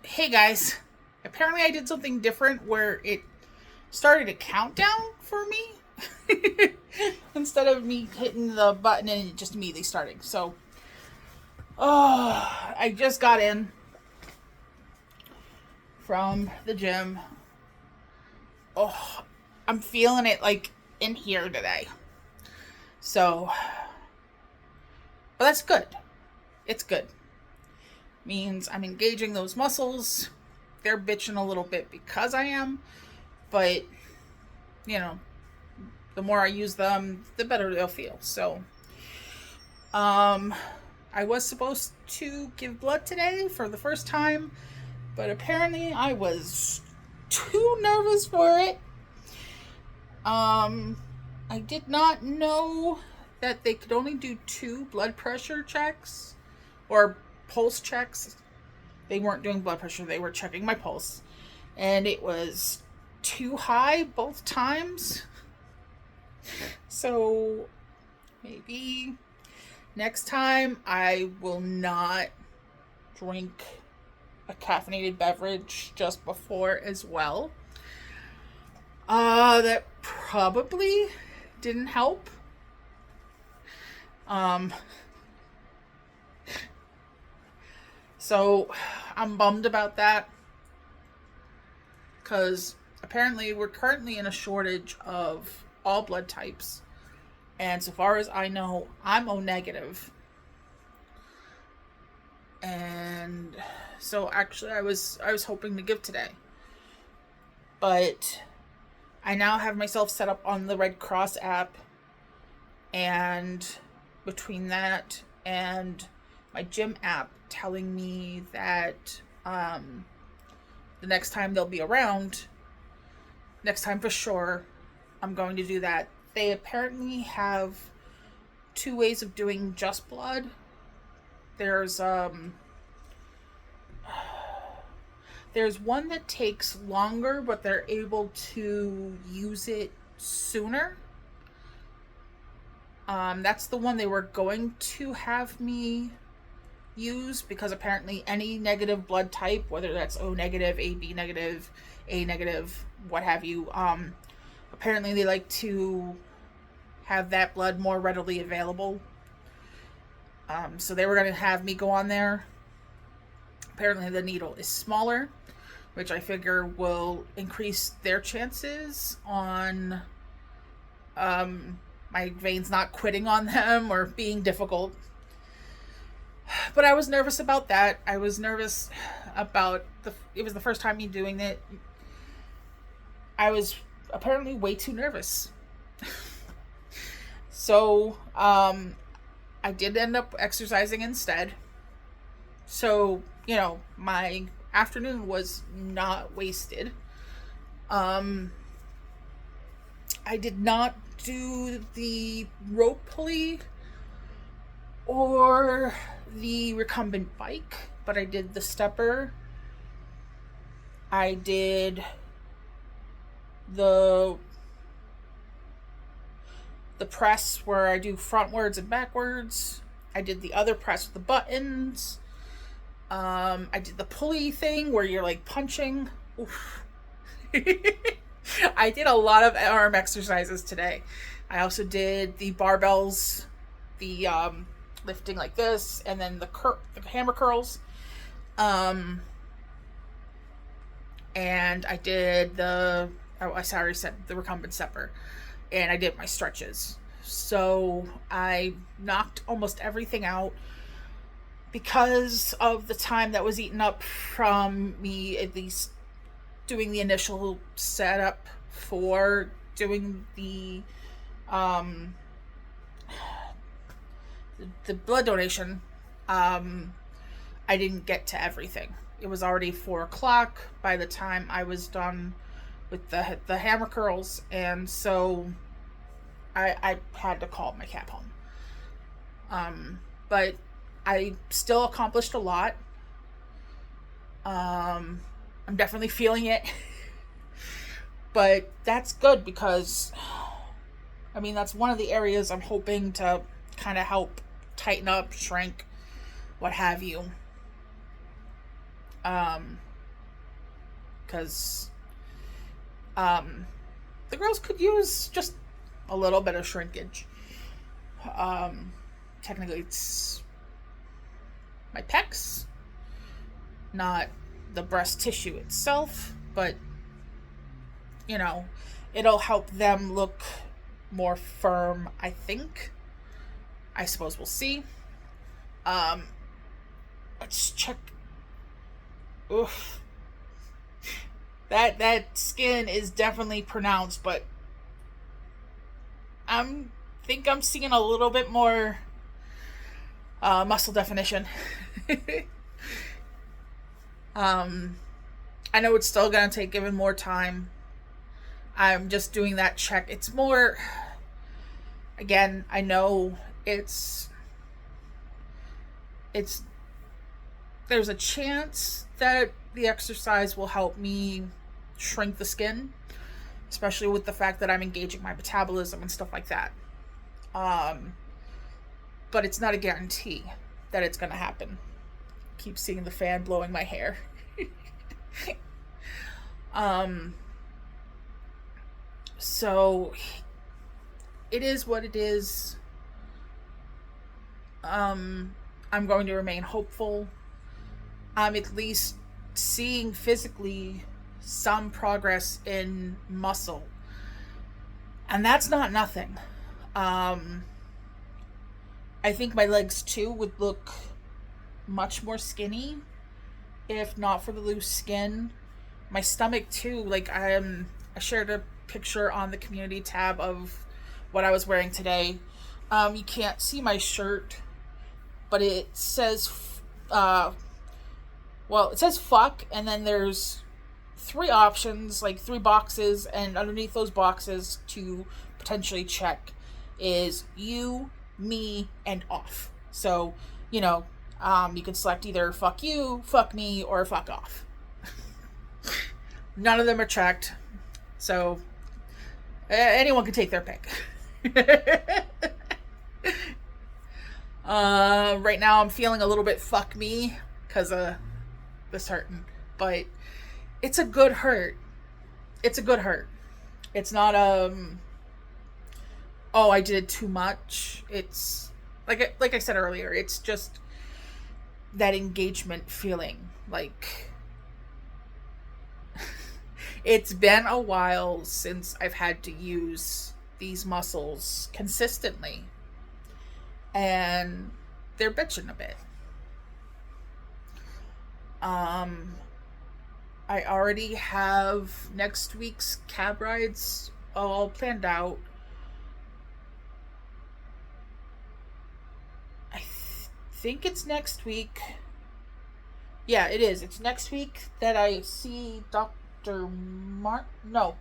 Hey guys, apparently I did something different where it started a countdown for me instead of me hitting the button and it just immediately starting. So, I just got in from the gym. Oh, I'm feeling it like in here today. So, but that's good. It's good. Means I'm engaging those muscles. They're bitching a little bit because I am, but you know, the more I use them, the better they'll feel. So, um, I was supposed to give blood today for the first time, but apparently I was too nervous for it. Um, I did not know that they could only do two blood pressure checks or pulse checks. They weren't doing blood pressure, they were checking my pulse. And it was too high both times. So maybe next time I will not drink a caffeinated beverage just before as well. That probably didn't help. Um, so I'm bummed about that because apparently we're currently in a shortage of all blood types. And so far as I know, I'm O negative. And so actually I was hoping to give today. But I now have myself set up on the Red Cross app, and between that and my gym app telling me that the next time they'll be around, next time for sure, I'm going to do that. They apparently have two ways of doing just blood. There's there's one that takes longer, but they're able to use it sooner. That's the one they were going to have me use because apparently any negative blood type, whether that's O negative, AB negative, A negative, what have you, apparently they like to have that blood more readily available. So they were going to have me go on there. Apparently the needle is smaller, which I figure will increase their chances on my veins not quitting on them or being difficult. But I was nervous about that. I was nervous about it was the first time me doing it. I was apparently way too nervous. So, I did end up exercising instead. So, my afternoon was not wasted. I did not do the rope pulley or the recumbent bike, but I did the stepper. I did the press where I do frontwards and backwards. I did the other press with the buttons. I did the pulley thing where you're like punching. Oof. I did a lot of arm exercises today. I also did the barbells, the lifting like this, and then the hammer curls. And I did I already said the recumbent stepper, and I did my stretches. So I knocked almost everything out because of the time that was eaten up from me at least doing the initial setup for doing the blood donation. I didn't get to everything. It was already 4 o'clock by the time I was done with the hammer curls, and so I had to call my cab home. But I still accomplished a lot. I'm definitely feeling it. But that's good because, that's one of the areas I'm hoping to kind of help tighten up, shrink, what have you. because the girls could use just a little bit of shrinkage. Technically, it's my pecs, not the breast tissue itself, but you know, it'll help them look more firm, I think. I suppose we'll see. Um, let's check. Oof. That skin is definitely pronounced, but think I'm seeing a little bit more muscle definition. I know it's still gonna take even more time. I'm just doing that check. It's more, again, I know it's there's a chance that the exercise will help me shrink the skin, especially with the fact that I'm engaging my metabolism and stuff like that. But it's not a guarantee that it's going to happen. Keep seeing the fan blowing my hair. So it is what it is. I'm going to remain hopeful. I'm at least seeing physically some progress in muscle. And that's not nothing. I think my legs too would look much more skinny if not for the loose skin. My stomach too, like I shared a picture on the community tab of what I was wearing today. You can't see my shirt, but it says it says fuck, and then there's 3 options, like 3 boxes, and underneath those boxes to potentially check is you, me, and off. So, you can select either fuck you, fuck me, or fuck off. None of them are checked, so anyone can take their pick. Right now I'm feeling a little bit fuck me because of this hurting, but it's a good hurt. It's a good hurt. It's not I did too much. It's like I said earlier, it's just that engagement feeling. Like it's been a while since I've had to use these muscles consistently, and they're bitching a bit. I already have next week's cab rides all planned out. I think it's next week. Yeah, it is. It's next week that I see Dr. No.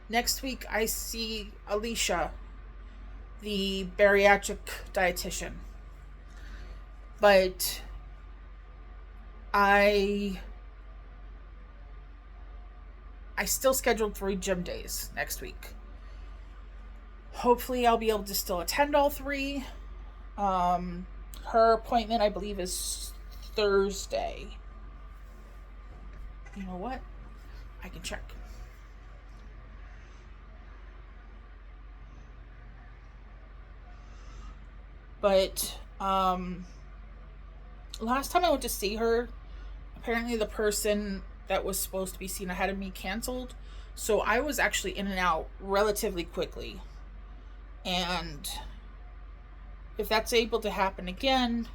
Next week I see Alicia, the bariatric dietitian. But I still scheduled 3 gym days next week. Hopefully I'll be able to still attend all 3. Her appointment, I believe, is Thursday. You know what? I can check. But last time I went to see her, apparently the person that was supposed to be seen ahead of me canceled. So I was actually in and out relatively quickly. And if that's able to happen again,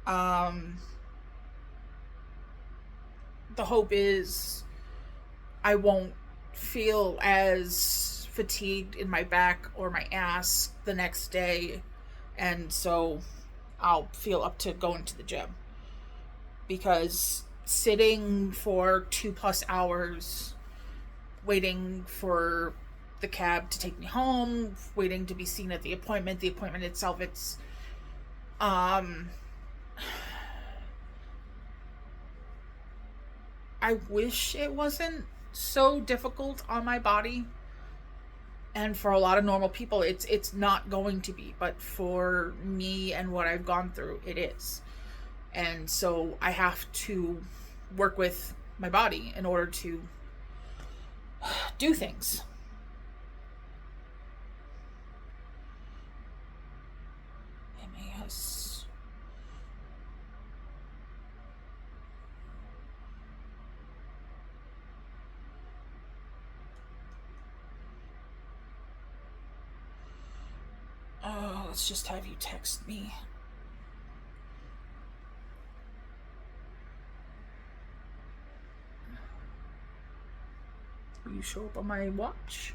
the hope is I won't feel as fatigued in my back or my ass the next day, and so I'll feel up to going to the gym. Because sitting for 2+ hours waiting for the cab to take me home, waiting to be seen at the appointment itself, it's I wish it wasn't so difficult on my body, and for a lot of normal people it's not going to be, but for me and what I've gone through, it is. And so I have to work with my body in order to do things. MAS. Oh, let's just have you text me. You show up on my watch.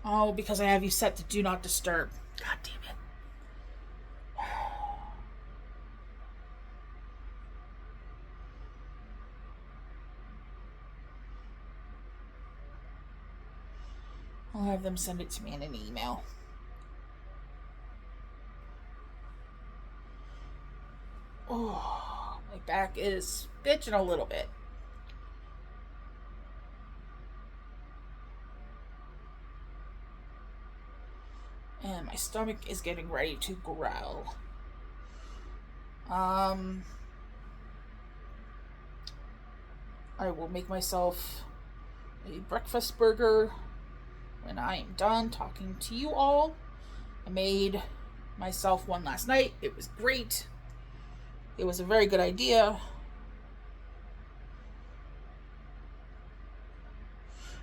Oh, because I have you set to do not disturb. God damn it. I'll have them send it to me in an email. Oh, my back is bitching a little bit. And my stomach is getting ready to growl. I will make myself a breakfast burger when I am done talking to you all. I made myself one last night. It was great. It was a very good idea.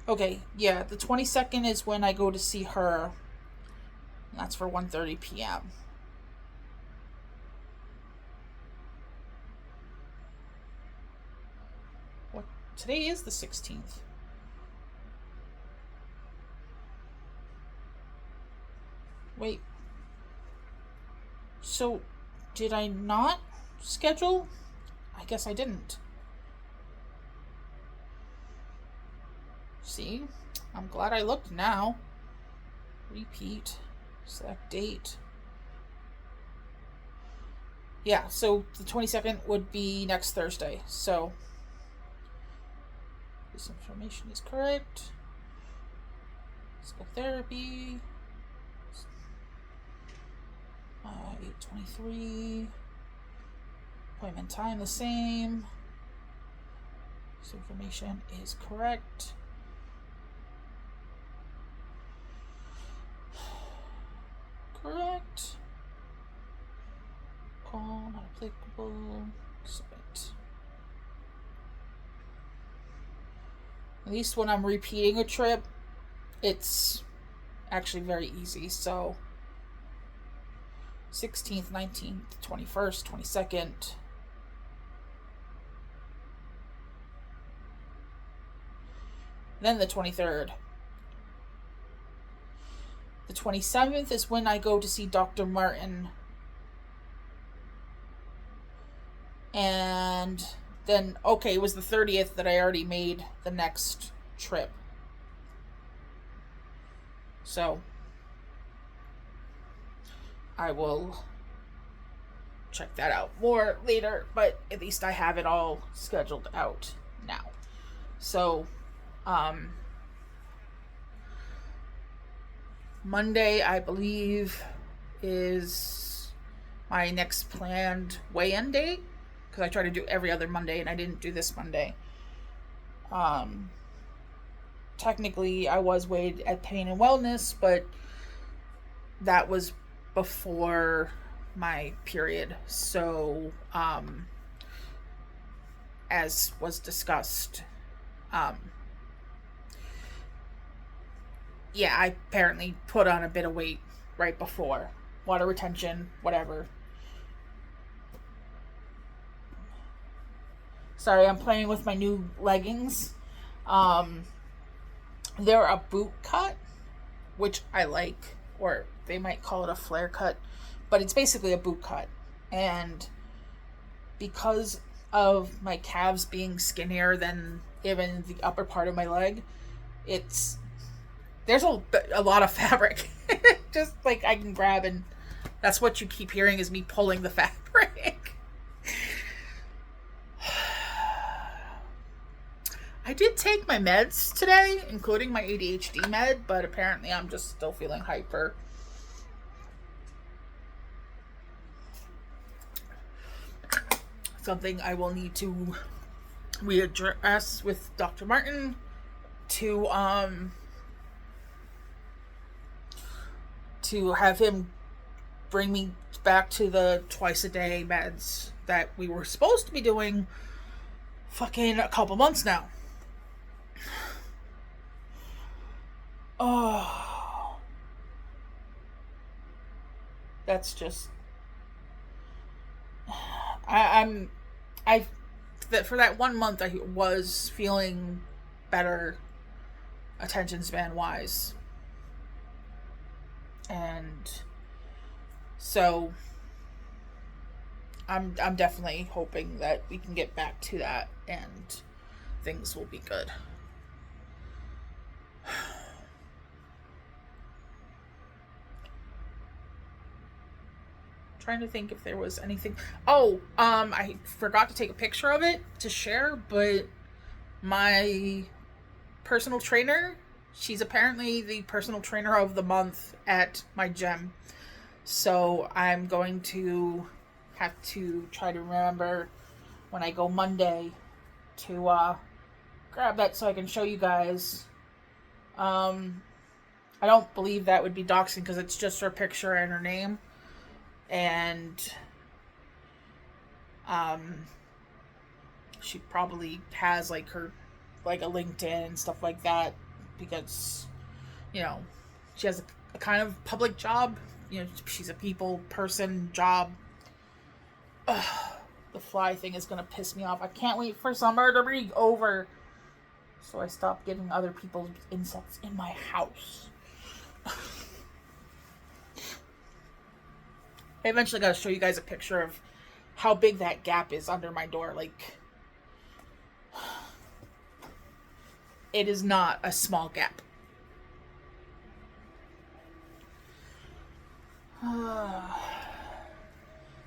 Okay, yeah, the 22nd is when I go to see her. And that's for 1:30 p.m. What? Today is the 16th. Wait. So, did I not schedule? I guess I didn't. See? I'm glad I looked now. Repeat. Select date. Yeah, so the 22nd would be next Thursday. So, this information is correct. Physical therapy. 8:23. Appointment time the same. This information is correct. Correct. Call not applicable. Submit. At least when I'm repeating a trip, it's actually very easy. So 16th, 19th, 21st, 22nd. Then the 23rd. The 27th is when I go to see Dr. Martin. And then, okay, it was the 30th that I already made the next trip. So, I will check that out more later, but at least I have it all scheduled out now. So, Monday, I believe, is my next planned weigh-in date, because I try to do every other Monday and I didn't do this Monday. Technically, I was weighed at Pain and Wellness, but that was before my period. So, as was discussed, yeah, I apparently put on a bit of weight right before. Water retention, whatever. Sorry, I'm playing with my new leggings. They're a boot cut, which I like, or they might call it a flare cut, but it's basically a boot cut. And because of my calves being skinnier than even the upper part of my leg, there's a lot of fabric. Just like I can grab, and that's what you keep hearing is me pulling the fabric. I did take my meds today, including my ADHD med, but apparently I'm just still feeling hyper. Something I will need to readdress with Dr. Martin to have him bring me back to the twice a day meds that we were supposed to be doing fucking a couple months now. Oh, that's just I'm I that for that 1 month I was feeling better attention span wise, and so I'm definitely hoping that we can get back to that and things will be good. Trying to think if there was anything. Oh, I forgot to take a picture of it to share, but my personal trainer, she's apparently the personal trainer of the month at my gym. So I'm going to have to try to remember when I go Monday to grab that so I can show you guys. I don't believe that would be doxing because it's just her picture and her name. And she probably has like her like a LinkedIn and stuff like that because you know she has a kind of public job. She's a people person job. Ugh, the fly thing is gonna piss me off. I can't wait for summer to be over so I stop getting other people's insects in my house. I eventually got to show you guys a picture of how big that gap is under my door. Like, it is not a small gap.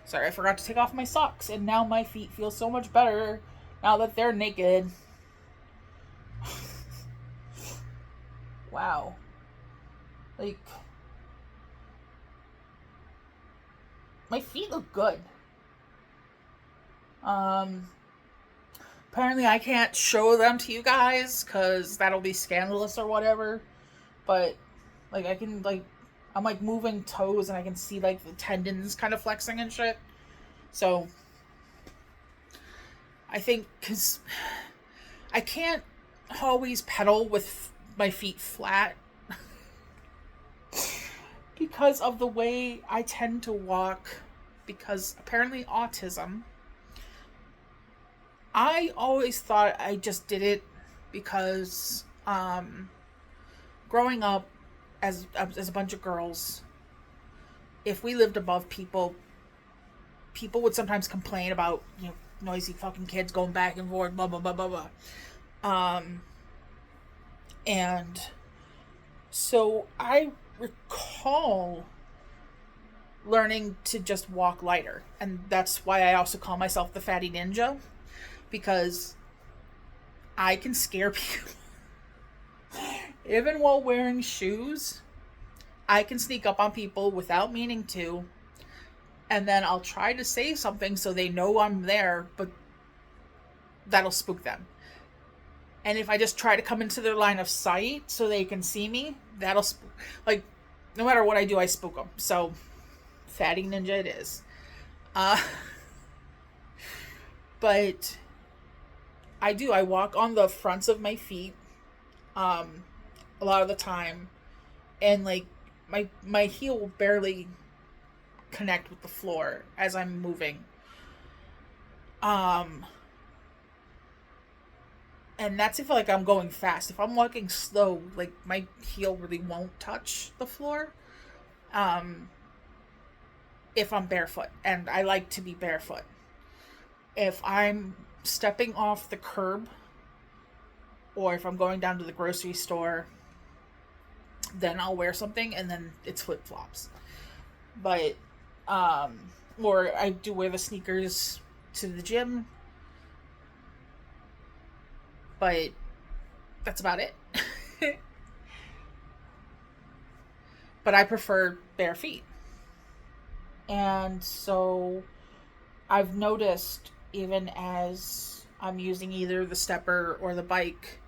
Sorry, I forgot to take off my socks, and now my feet feel so much better now that they're naked. Wow. Like, my feet look good. Apparently I can't show them to you guys because that'll be scandalous or whatever. But, like, I can, like, I'm, like, moving toes and I can see, like, the tendons kind of flexing and shit. So, I think, because I can't always pedal with my feet flat because of the way I tend to walk, because apparently autism. I always thought I just did it because growing up as a bunch of girls, if we lived above people, people would sometimes complain about noisy fucking kids going back and forth, blah blah blah blah blah. And so I recall learning to just walk lighter, and that's why I also call myself the fatty ninja, because I can scare people. Even while wearing shoes, I can sneak up on people without meaning to, and then I'll try to say something so they know I'm there, but that'll spook them. And if I just try to come into their line of sight so they can see me, that'll like, no matter what I do, I spook them. So, fatty ninja it is. But I walk on the fronts of my feet a lot of the time, and like my heel will barely connect with the floor as I'm moving. And that's if like I'm going fast. If I'm walking slow, like my heel really won't touch the floor. If I'm barefoot, and I like to be barefoot. If I'm stepping off the curb, or if I'm going down to the grocery store, then I'll wear something, and then it's flip flops. But or I do wear the sneakers to the gym. But That's about it. But I prefer bare feet. And so I've noticed, even as I'm using either the stepper or the bike,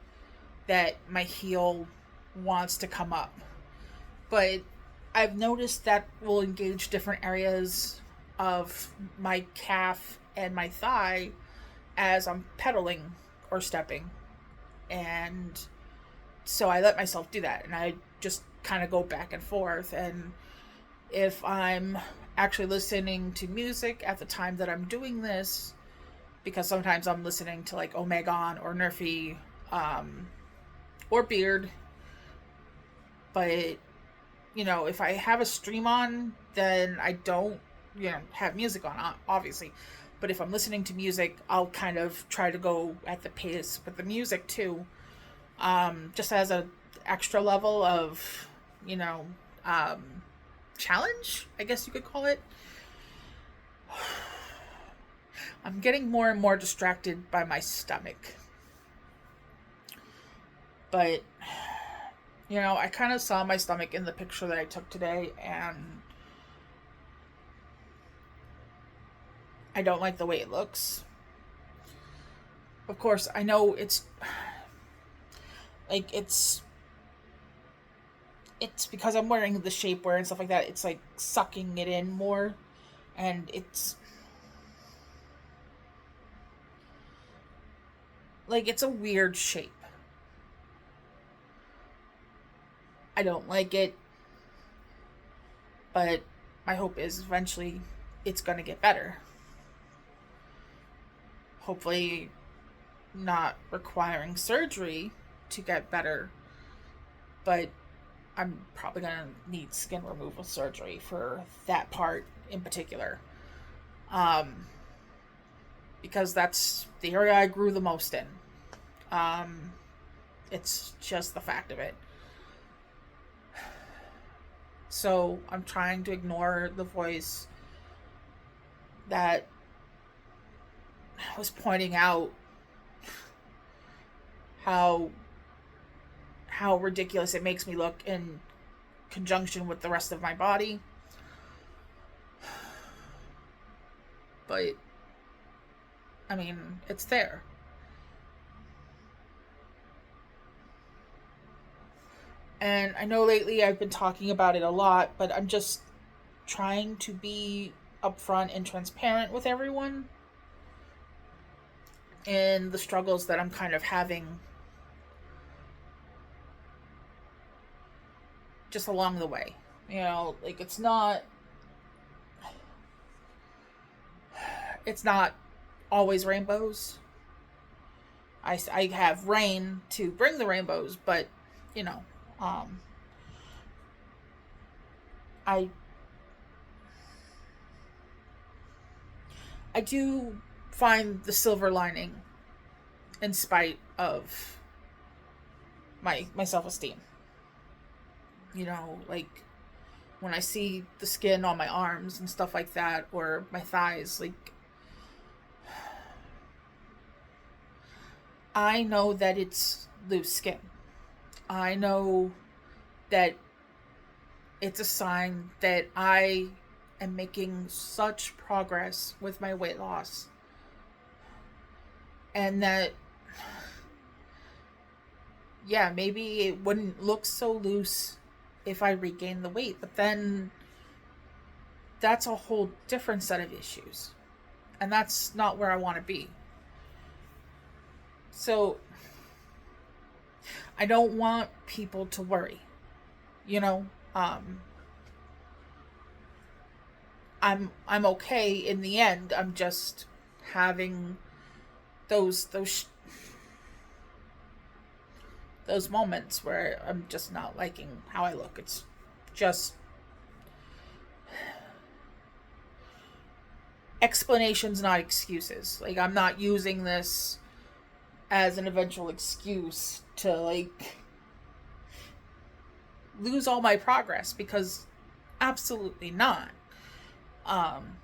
that my heel wants to come up. But I've noticed that will engage different areas of my calf and my thigh as I'm pedaling or stepping. And so I let myself do that, and I just kind of go back and forth. And if I'm actually listening to music at the time that I'm doing this, because sometimes I'm listening to like Omegon or Nerfy, or Beard, but if I have a stream on, then I don't, have music on, obviously. But if I'm listening to music, I'll kind of try to go at the pace with the music too, just as a extra level of, you know, um, challenge, I guess you could call it. I'm getting more and more distracted by my stomach. But, I kind of saw my stomach in the picture that I took today, and I don't like the way it looks. Of course, I know it's like it's because I'm wearing the shapewear and stuff like that. It's like sucking it in more, and it's like it's a weird shape. I don't like it, but my hope is eventually it's going to get better. Hopefully, not requiring surgery to get better, but I'm probably going to need skin removal surgery for that part in particular. Because that's the area I grew the most in. It's just the fact of it. So I'm trying to ignore the voice that was pointing out how ridiculous it makes me look in conjunction with the rest of my body. But I mean, it's there. And I know lately I've been talking about it a lot, but I'm just trying to be upfront and transparent with everyone in the struggles that I'm kind of having just along the way. Like it's not always rainbows. I have rain to bring the rainbows, but you know, um, I I do find the silver lining in spite of my self esteem. Like when I see the skin on my arms and stuff like that, or my thighs, like I know that it's loose skin. I know that it's a sign that I am making such progress with my weight loss. And that, yeah, maybe it wouldn't look so loose if I regained the weight, but then that's a whole different set of issues. And that's not where I want to be. So, I don't want people to worry. You know, um, I'm okay in the end. I'm just having those moments where I'm just not liking how I look. It's just explanations, not excuses. Like I'm not using this as an eventual excuse to like lose all my progress, because absolutely not. Um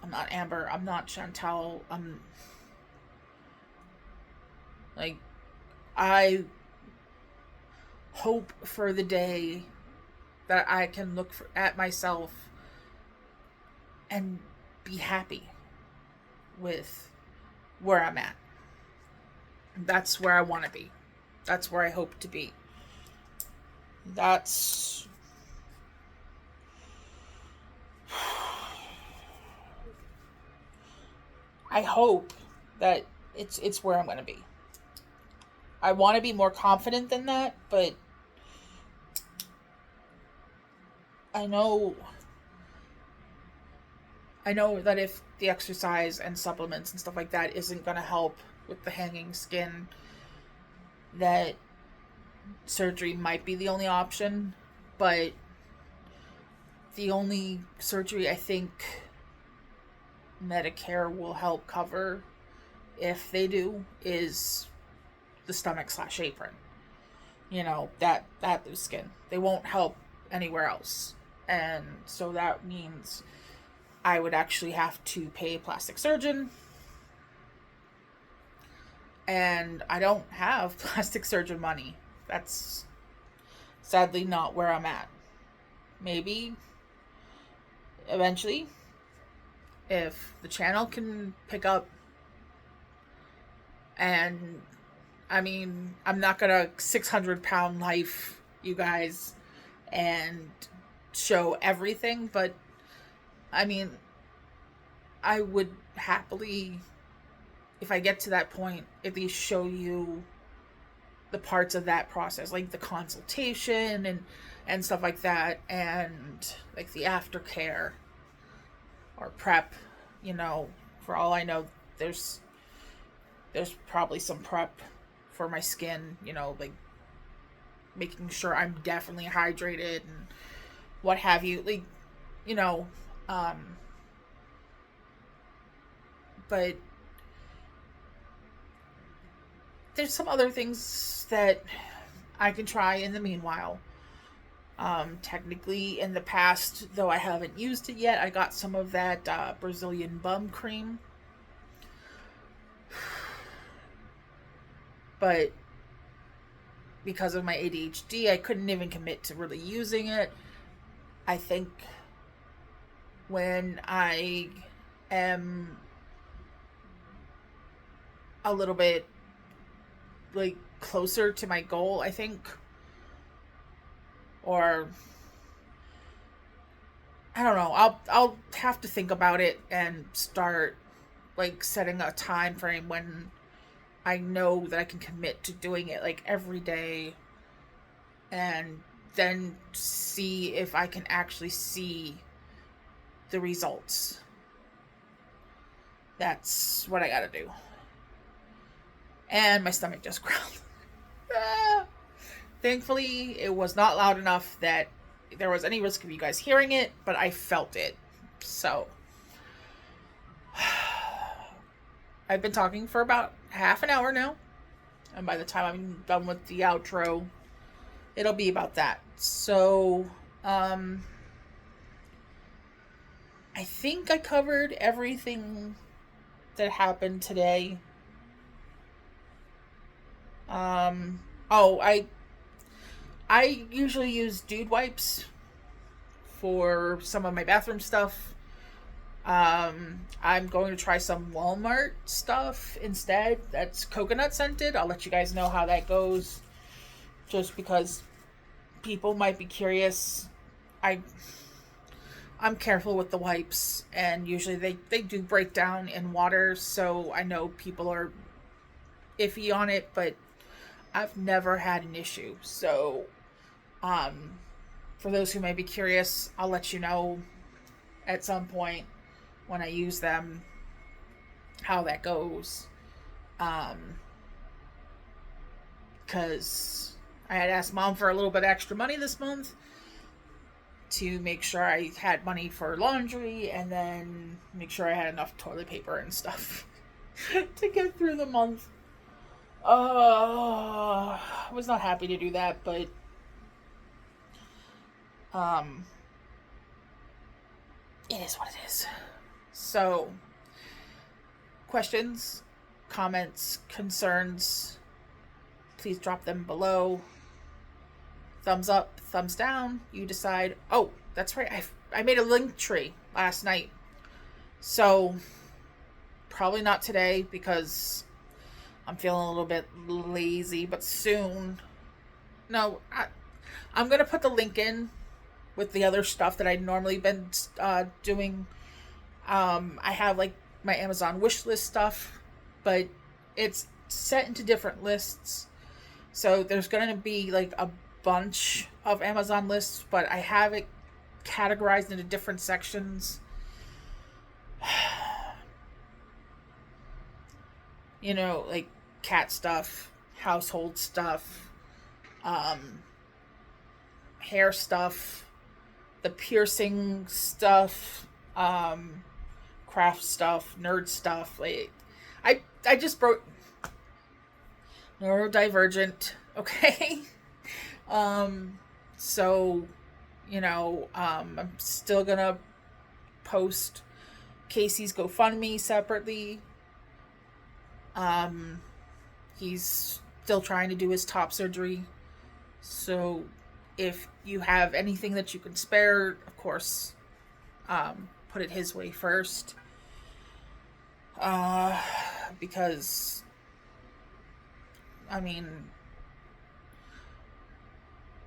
I'm not Amber, I'm not Chantel, I'm like I hope for the day that I can at myself and be happy with where I'm at. That's where I want to be. That's where I hope to be. That's I hope that it's where I'm going to be. I want to be more confident than that, but I know I know that if the exercise and supplements and stuff like that isn't going to help with the hanging skin, that surgery might be the only option. But the only surgery I think Medicare will help cover, if they do, is the stomach/apron. That loose skin. They won't help anywhere else. And so that means I would actually have to pay a plastic surgeon. And I don't have plastic surgeon money. That's sadly not where I'm at. Maybe eventually, if the channel can pick up, and I mean, I'm not gonna 600-pound life you guys and show everything, but I mean, I would happily, if I get to that point, at least show you the parts of that process, like the consultation and stuff like that, and like the aftercare or prep. For all I know, there's probably some prep for my skin, like making sure I'm definitely hydrated and what have you, like, you know um but there's some other things that I can try in the meanwhile. Technically, in the past, though I haven't used it yet, I got some of that Brazilian bum cream. But because of my ADHD, I couldn't even commit to really using it. I think when I am a little bit like closer to my goal, I think, or I don't know, I'll have to think about it and start like setting a time frame when I know that I can commit to doing it like every day, and then see if I can actually see the results. That's what I gotta do. And my stomach just growled. Ah. Thankfully, it was not loud enough that there was any risk of you guys hearing it, but I felt it. So, I've been talking for about half an hour now. And by the time I'm done with the outro, it'll be about that. So, I think I covered everything that happened today. Oh, I usually use Dude wipes for some of my bathroom stuff. I'm going to try some Walmart stuff instead. That's coconut scented. I'll let you guys know how that goes. Just because people might be curious. I'm careful with the wipes, and usually they do break down in water, so I know people are iffy on it, but I've never had an issue. So, for those who may be curious, I'll let you know at some point when I use them how that goes. Because I had asked Mom for a little bit extra money this month to make sure I had money for laundry, and then make sure I had enough toilet paper and stuff to get through the month. I was not happy to do that, but it is what it is. So, questions, comments, concerns, please drop them below. Thumbs up, thumbs down. You decide. Oh, that's right. I made a link tree last night. So probably not today because I'm feeling a little bit lazy, but soon. No, I'm going to put the link in with the other stuff that I'd normally been doing. I have like my Amazon wish list stuff, but it's set into different lists. So there's going to be like a bunch of Amazon lists, but I have it categorized into different sections. You know, like cat stuff, household stuff, hair stuff, the piercing stuff, craft stuff, nerd stuff. Like, I just broke neurodivergent. Okay. So, I'm still gonna post Casey's GoFundMe separately. He's still trying to do his top surgery. So if you have anything that you can spare, of course, put it his way first. Because, I mean,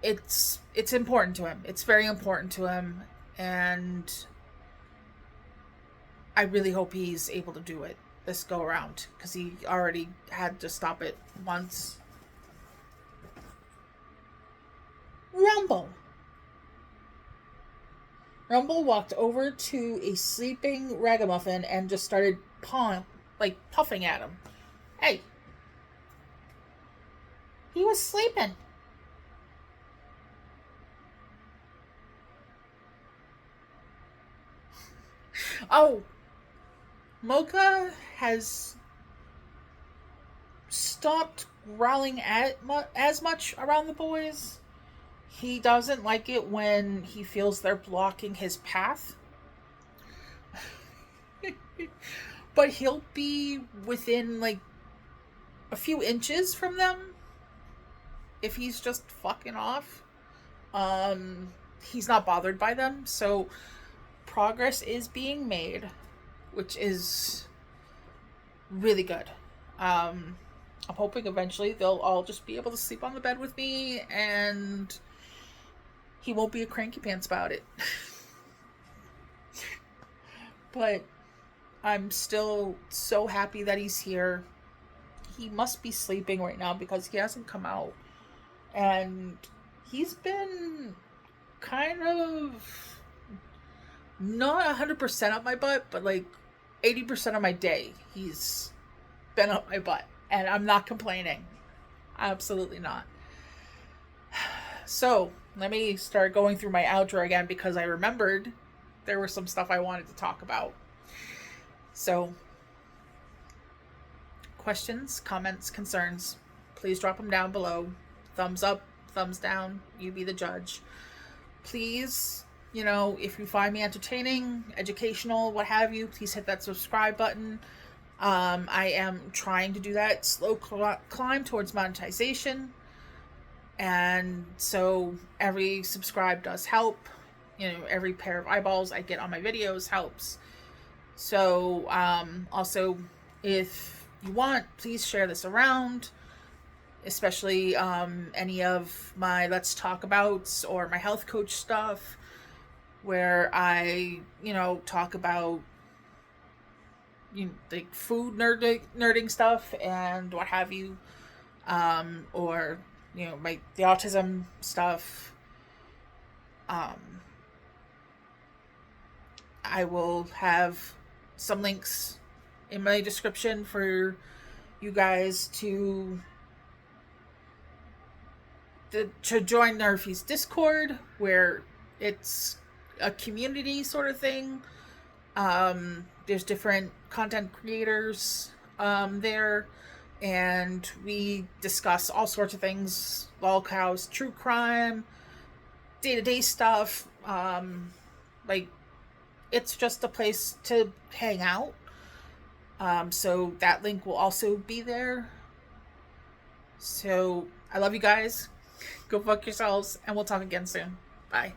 it's important to him. It's very important to him. And I really hope he's able to do it this go around, because he already had to stop it once. Rumble walked over to a sleeping ragamuffin and just started puffing at him. Hey, he was sleeping. Oh, Mocha has stopped growling as much around the boys. He doesn't like it when he feels they're blocking his path. But he'll be within like a few inches from them if he's just fucking off. He's not bothered by them, so progress is being made, which is really good. I'm hoping eventually they'll all just be able to sleep on the bed with me, and he won't be a cranky pants about it. But I'm still so happy that he's here. He must be sleeping right now because he hasn't come out. And he's been kind of not 100% up my butt, but like 80% of my day he's been up my butt. And I'm not complaining. Absolutely not. So, let me start going through my outro again because I remembered there was some stuff I wanted to talk about. So, questions, comments, concerns, please drop them down below. Thumbs up, thumbs down, you be the judge. Please, if you find me entertaining, educational, what have you, please hit that subscribe button. I am trying to do that slow climb towards monetization. And so every subscribe does help. Every pair of eyeballs I get on my videos helps. So, also, if you want, please share this around, especially any of my Let's Talk Abouts or my health coach stuff, where I, talk about like food nerding stuff and what have you, or the autism stuff. I will have some links in my description for you guys to join Nerfy's Discord, where it's a community sort of thing. There's different content creators there, and we discuss all sorts of things: lolcows, true crime, day-to-day stuff. It's just a place to hang out. So that link will also be there. So I love you guys. Go fuck yourselves, and we'll talk again soon. Bye.